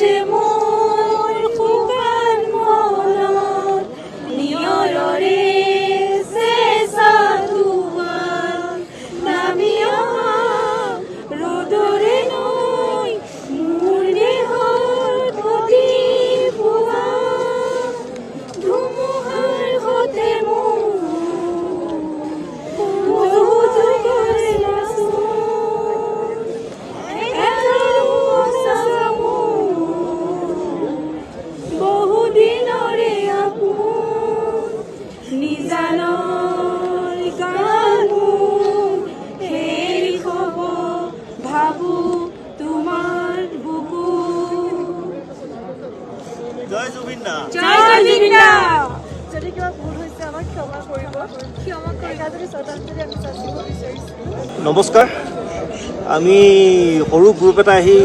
যে মোৰ শুকান মনত নিয়ৰৰে চেঁচা ধোঁৱা নামি অহা ৰ'দৰে নৈ মোৰ দেহৰ প্ৰতি পোৱা ধুমুহাৰ সতে মোৰ বহুতো কৰিলা বহুদিনৰে আপোন নিজানৰ গান হেৰি হ'ব ভাবো তোমাৰ বুকু জয় জুবিন দা। জয় জুবিন দা। যদি কিবা ভুল হৈছে আমাক ক্ষমা কৰিব ক্ষমা কৰি যদি শ্ৰদ্ধাঞ্জলি আমি যাচিব বিচাৰিছোঁ। নমস্কাৰ, আমি সৰু গ্ৰুপ এটা আহি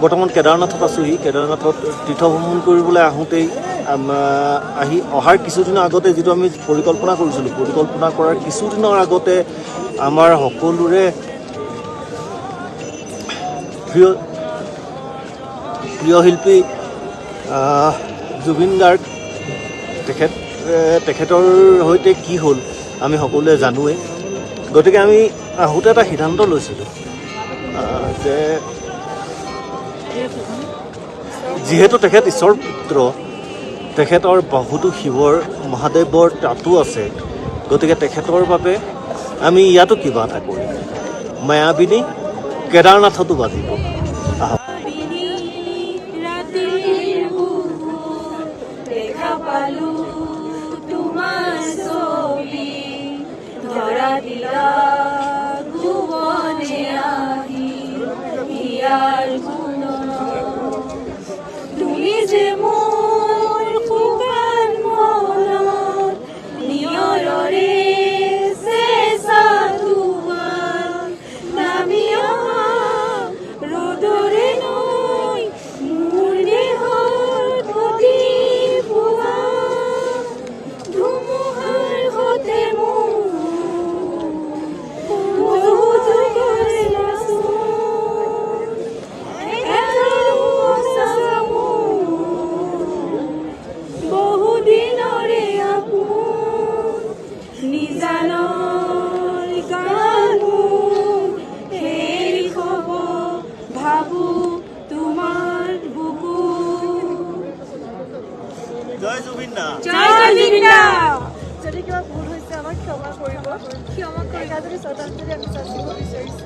বৰ্তমান কেদাৰনাথত আছোঁহি। কেদাৰনাথত তীৰ্থ ভ্ৰমণ কৰিবলৈ আহোঁতেই অহাৰ কিছুদিনৰ আগতে যিটো আমি পৰিকল্পনা কৰিছিলোঁ, পৰিকল্পনা কৰাৰ কিছুদিনৰ আগতে আমাৰ সকলোৰে প্ৰিয় শিল্পী জুবিন গাৰ্গ তেখেতৰ সৈতে কি হ'ল আমি সকলোৱে জানোৱেই। গতিকে আমি আহোঁতে এটা সিদ্ধান্ত লৈছিলোঁ যে যিহেতু তেখেত ঈশ্বৰ পুত্ৰ, তেখেতৰ বহুতো শিৱৰ মহাদেৱৰ তাতো আছে, গতিকে তেখেতৰ বাবে আমি ইয়াতো কিবা এটা কৰিম। মায়াবিনী কেদাৰনাথতো বাজিব। দেখা পালো তোমাৰ ছবি ধৰা দিলা ভুৱনে আহি ইয়াৰ তুমি যে মোৰ শুকান মনত নিয়ৰৰে চেঁচা ধোঁৱা নামি অহা ৰ'দৰে নৈ মোৰ দেহৰ প্ৰতি পোৱা ধুমুহাৰ সতে মোৰ বহুতো কৰিলা বহুদিনৰে আপোন নিজানৰ গান হেৰি হ'ব ভাবো তোমাৰ বুকু জয় জুবিন দা। জয় জুবিন দা। যদি কিবা ভুল হৈছে আমাক ক্ষমা কৰিব ক্ষমা কৰি যদি শ্ৰদ্ধাঞ্জলি আমি যাচিব বিচাৰিছোঁ।